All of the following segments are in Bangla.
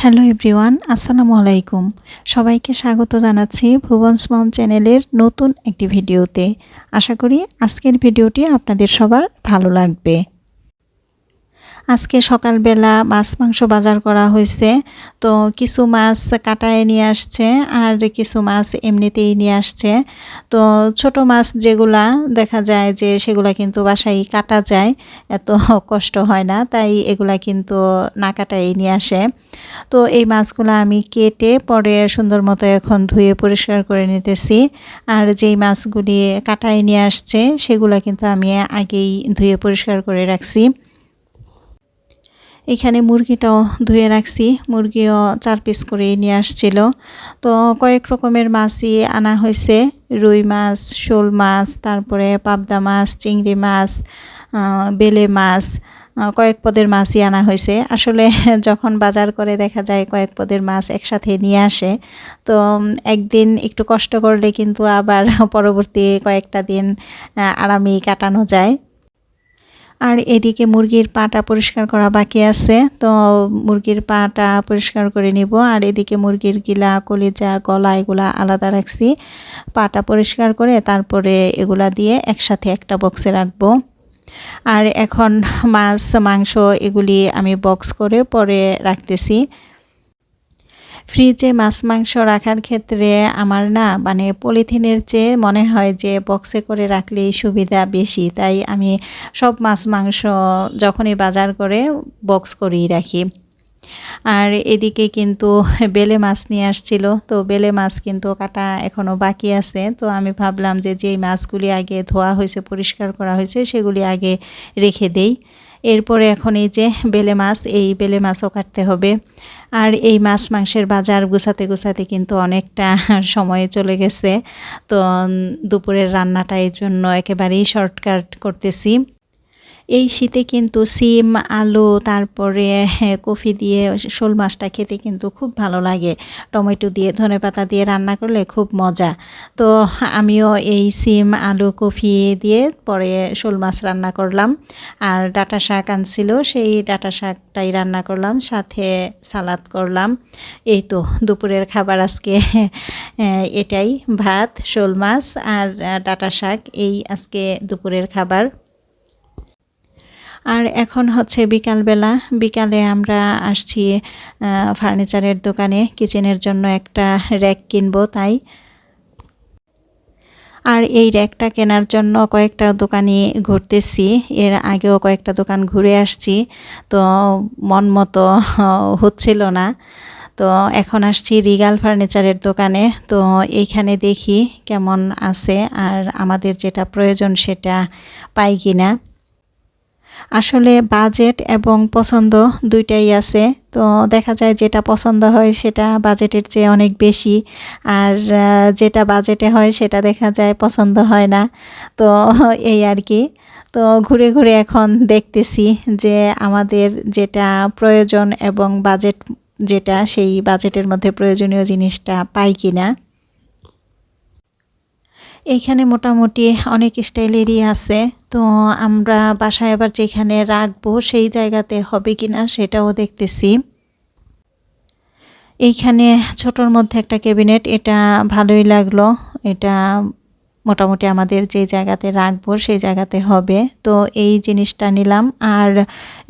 হ্যালো এভরিওয়ান, আসসালামু আলাইকুম। সবাইকে স্বাগত জানাচ্ছি ভুবনস মম চ্যানেলের নতুন একটি ভিডিওতে। আশা করি আজকের ভিডিওটি আপনাদের সবার ভালো লাগবে। আজকে সকালবেলা মাছ মাংস বাজার করা হয়েছে। তো কিছু মাছ কাটায় নিয়ে আসছে আর কিছু মাছ এমনিতেই নিয়ে আসছে। তো ছোট মাছ যেগুলা দেখা যায় যে সেগুলা কিন্তু বাসায় কাটা যায়, এত কষ্ট হয় না, তাই এগুলা কিন্তু না কাটাই নিয়ে আসে। তো এই মাছগুলো আমি কেটে পরে সুন্দর মতো এখন ধুয়ে পরিষ্কার করে নিতেছি। আর যেই মাছগুলি কাটায় নিয়ে আসছে সেগুলো কিন্তু আমি আগেই ধুয়ে পরিষ্কার করে রাখছি। এখানে মুরগিটাও ধুয়ে রাখছি, মুরগিও 4 পিস করে নিয়ে আসছিল। তো কয়েক রকমের মাছই আনা হয়েছে, রুই মাছ, শোল মাছ, তারপরে পাবদা মাছ, চিংড়ি মাছ, বেলে মাছ, কয়েক পদের মাছই আনা হয়েছে। আসলে যখন বাজার করে দেখা যায় কয়েক পদের মাছ একসাথে নিয়ে আসে, তো একদিন একটু কষ্ট করলে কিন্তু আবার পরবর্তী কয়েকটা দিন আরামেই কাটানো যায়। আর এদিকে মুরগির পাটা পরিষ্কার করা বাকি আছে, তো মুরগির পাটা পরিষ্কার করে নিব। আর এদিকে মুরগির গিলা, কলিজা, গলা এগুলা আলাদা রাখছি। পাটা পরিষ্কার করে তারপরে এগুলা দিয়ে একসাথে একটা বক্সে রাখবো। আর এখন মাছ মাংস এগুলি আমি বক্স করে পরে রাখতেছি। ফ্রিজে মাছ মাংস রাখার ক্ষেত্রে আমার না মানে পলিথিনের চেয়ে মনে হয় যে বক্সে করে রাখলেই সুবিধা বেশি, তাই আমি সব মাছ মাংস যখনই বাজার করে বক্স করেই রাখি। আর এদিকে কিন্তু বেলে মাছ নিয়ে আসছিল, তো বেলে মাছ কিন্তু কাটা এখনও বাকি আছে। তো আমি ভাবলাম যে যেই মাছগুলি আগে ধোয়া হয়েছে, পরিষ্কার করা হয়েছে, সেগুলি আগে রেখে দেই। এরপরে এখন এই যে বেলে মাছ, এই বেলে মাছও কাটতে হবে। আর এই মাছ মাংসের বাজার গুছাতে গুছাতে কিন্তু অনেকটা সময় চলে গেছে। তো দুপুরের রান্নাটা এই জন্য একেবারেই শর্টকাট করতেছি। এই শীতে কিন্তু সিম, আলু, তারপরে কফি দিয়ে শোল মাছটা খেতে কিন্তু খুব ভালো লাগে। টমেটো দিয়ে, ধনেপাতা দিয়ে রান্না করলে খুব মজা। তো আমিও এই সিম, আলু, কফি দিয়ে পরে শোল মাছ রান্না করলাম। আর ডাঁটা শাক আনছিল, সেই ডাঁটা শাকটাই রান্না করলাম, সাথে সালাদ করলাম। এই তো দুপুরের খাবার আজকে এটাই, ভাত, শোল মাছ আর ডাঁটা শাক, এই আজকে দুপুরের খাবার। আর এখন হচ্ছে বিকালবেলা, বিকালে আমরা আসছি ফার্নিচারের দোকানে কিচেনের জন্য একটা র্যাক কিনবো তাই। আর এই র্যাকটা কেনার জন্য কয়েকটা দোকানে ঘুরতেছি, এর আগেও কয়েকটা দোকান ঘুরে আসছি, তো মন মতো হচ্ছিল না। তো এখন আসছি রিগাল ফার্নিচারের দোকানে। তো এইখানে দেখি কেমন আছে আর আমাদের যেটা প্রয়োজন সেটা পাই কিনা। আসলে বাজেট এবং পছন্দ দুইটাই আছে, তো দেখা যায় যেটা পছন্দ হয় সেটা বাজেটের চেয়ে অনেক বেশি, আর যেটা বাজেটে হয় সেটা দেখা যায় পছন্দ হয় না। তো এই আর কি। তো ঘুরে ঘুরে এখন দেখতেছি যে আমাদের যেটা প্রয়োজন এবং বাজেট যেটা, সেই বাজেটের মধ্যে প্রয়োজনীয় জিনিসটা পাই কিনা। এইখানে মোটামুটি অনেক স্টাইলেরই আছে, তো আমরা বাসায় আবার যেখানে রাখবো সেই জায়গাতে হবে কিনা সেটাও দেখতেছি। এইখানে ছোটোর মধ্যে একটা ক্যাবিনেট, এটা ভালোই লাগলো। এটা মোটামুটি আমাদের যে জায়গাতে রাখবো সেই জায়গাতে হবে, তো এই জিনিসটা নিলাম। আর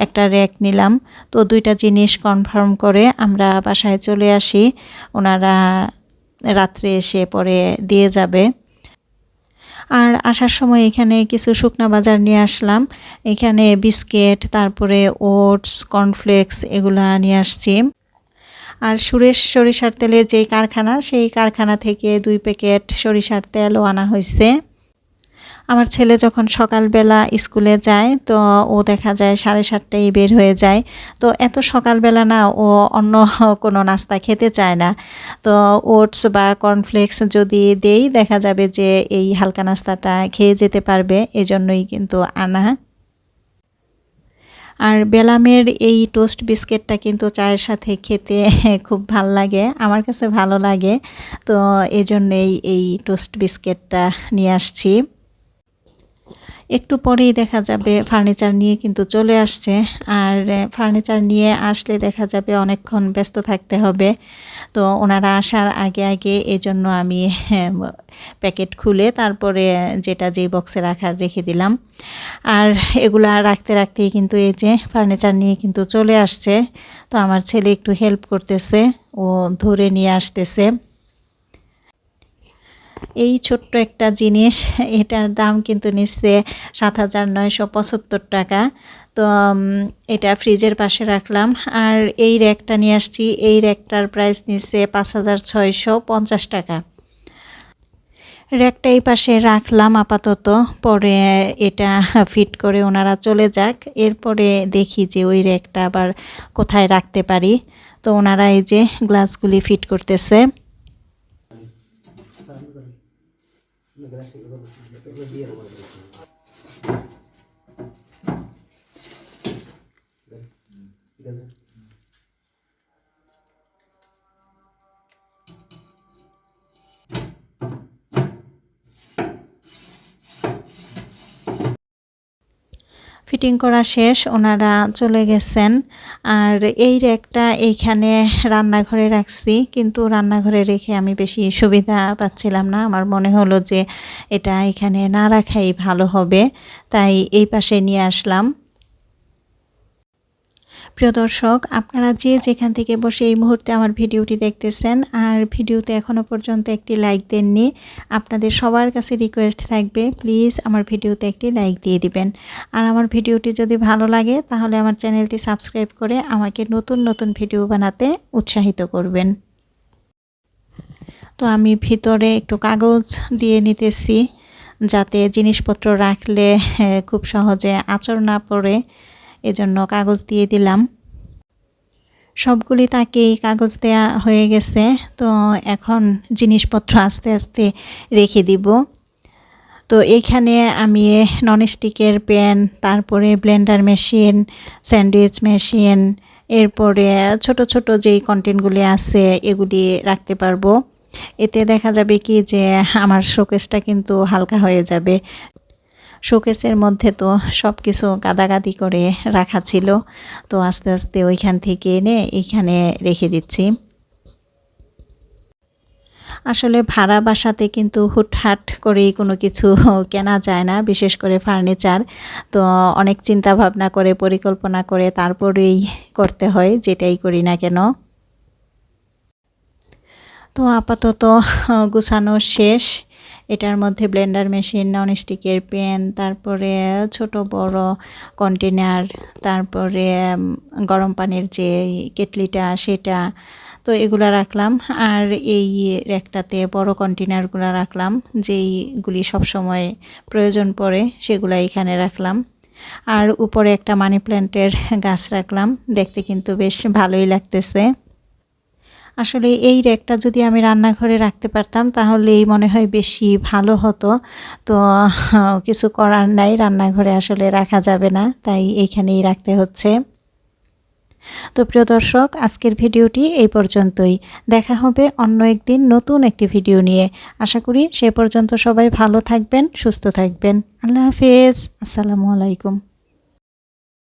একটা র্যাক নিলাম। তো দুইটা জিনিস কনফার্ম করে আমরা বাসায় চলে আসি, ওনারা রাত্রে এসে পরে দিয়ে যাবে। আর আসার সময় এখানে কিছু শুকনা বাজার নিয়ে আসলাম। এখানে বিস্কিট, তারপরে ওটস, কর্নফ্লেক্স এগুলা নিয়ে আসছি। আর সুরেশ সরিষার তেলের যেই কারখানা, সেই কারখানা থেকে 2 প্যাকেট সরিষার তেলও আনা হয়েছে। আমার ছেলে যখন সকালবেলা স্কুলে যায়, তো ও দেখা যায় 7:30টায় বের হয়ে যায়। তো এত সকালবেলা না, ও অন্য কোনো নাস্তা খেতে চায় না। তো ওটস বা কর্নফ্লেক্স যদি দেই, দেখা যাবে যে এই হালকা নাস্তাটা খেয়ে যেতে পারবে, এজন্যই কিন্তু আনা। আর বেলামের এই টোস্ট বিস্কিটটা কিন্তু চায়ের সাথে খেতে খুব ভাল লাগে, আমার কাছে ভালো লাগে। তো এজন্যই এই টোস্ট বিস্কিটটা নিয়ে আসছি। একটু পরেই দেখা যাবে ফার্নিচার নিয়ে কিন্তু চলে আসছে। আর ফার্নিচার নিয়ে আসলে দেখা যাবে অনেকক্ষণ ব্যস্ত থাকতে হবে। তো ওনারা আসার আগে আগে এজন্য আমি প্যাকেট খুলে তারপরে যেটা যেই বক্সে রাখার রেখে দিলাম। আর এগুলা রাখতে রাখতেই কিন্তু এই যে ফার্নিচার নিয়ে কিন্তু চলে আসছে। তো আমার ছেলে একটু হেল্প করতেছে, ও ধরে নিয়ে আসতেছে। এই ছোট্ট একটা জিনিস, এটার দাম কিন্তু নিচ্ছে ৭,৯৭৫ টাকা। তো এটা ফ্রিজের পাশে রাখলাম। আর এই র্যাকটা নিয়ে আসছি, এই র্যাকটার প্রাইস নিচ্ছে ৫,৬৫০ টাকা। র্যাকটা এই পাশে রাখলাম আপাতত, পরে এটা ফিট করে ওনারা চলে যাক, এরপরে দেখি যে ওই র্যাকটা আবার কোথায় রাখতে পারি। তো ওনারা এই যে গ্লাসগুলি ফিট করতেছে। ফিটিং করা শেষ, ওনারা চলে গেছেন। আর এই র্যাকটা এইখানে রান্নাঘরে রাখছি, কিন্তু রান্নাঘরে রেখে আমি বেশি সুবিধা পাচ্ছিলাম না। আমার মনে হলো যে এটা এখানে না রাখাই ভালো হবে, তাই এই পাশে নিয়ে আসলাম। প্রিয় দর্শক, আপনারা যে যেখান থেকে বসে এই মুহূর্তে আমার ভিডিওটি দেখতেছেন আর ভিডিওতে এখনও পর্যন্ত একটি লাইক দেননি, আপনাদের সবার কাছে রিকোয়েস্ট থাকবে প্লিজ আমার ভিডিওতে একটি লাইক দিয়ে দিবেন। আর আমার ভিডিওটি যদি ভালো লাগে তাহলে আমার চ্যানেলটি সাবস্ক্রাইব করে আমাকে নতুন নতুন ভিডিও বানাতে উৎসাহিত করবেন। তো আমি ভিতরে একটু কাগজ দিয়ে নিতেছি, যাতে জিনিসপত্র রাখলে খুব সহজে আঁচড় না পড়ে, এজন্য কাগজ দিয়ে দিলাম। সবগুলি তাকেই কাগজ দেয়া হয়ে গেছে। তো এখন জিনিসপত্র আস্তে আস্তে রেখে দিব। তো এইখানে আমি ননস্টিকের প্যান, তারপরে ব্লেন্ডার মেশিন, স্যান্ডউইচ মেশিন, এরপরে ছোট ছোট যেই কন্টেন্টগুলি আছে এগুলি রাখতে পারবো। এতে দেখা যাবে কি যে আমার শোকেসটা কিন্তু হালকা হয়ে যাবে। শোকেসের মধ্যে তো সব কিছু গাদাগাদি করে রাখা ছিল, তো আস্তে আস্তে ওইখান থেকে এনে এইখানে রেখে দিচ্ছি। আসলে ভাড়া বাসাতে কিন্তু হুটহাট করেই কোনো কিছু কেনা যায় না, বিশেষ করে ফার্নিচার। তো অনেক চিন্তা ভাবনা করে পরিকল্পনা করে তারপরেই করতে হয়, যেটাই করি না কেন। তো আপাতত গুছানো শেষ। এটার মধ্যে ব্লেন্ডার মেশিন, ননস্টিকের প্যান, তারপরে ছোট বড় কন্টেনার, তারপরে গরম পানির যে কেটলিটা সেটা, তো এগুলা রাখলাম। আর এই র্যাকটাতে বড় কন্টেনারগুলো রাখলাম, যেইগুলি সবসময় প্রয়োজন পড়ে সেগুলো এখানে রাখলাম। আর উপরে একটা মানি প্ল্যান্টের গাছ রাখলাম, দেখতে কিন্তু বেশ ভালোই লাগতেছে। আসলে এই র্যাকটা যদি আমি রান্নাঘরে রাখতে পারতাম তাহলেই মনে হয় বেশি ভালো হতো। তো কিছু করার নাই, রান্নাঘরে আসলে রাখা যাবে না, তাই এইখানেই রাখতে হচ্ছে। তো প্রিয় দর্শক, আজকের ভিডিওটি এই পর্যন্তই। দেখা হবে অন্য একদিন নতুন একটি ভিডিও নিয়ে। আশা করি সে পর্যন্ত সবাই ভালো থাকবেন, সুস্থ থাকবেন। আল্লাহ হাফেজ, আসসালামু আলাইকুম।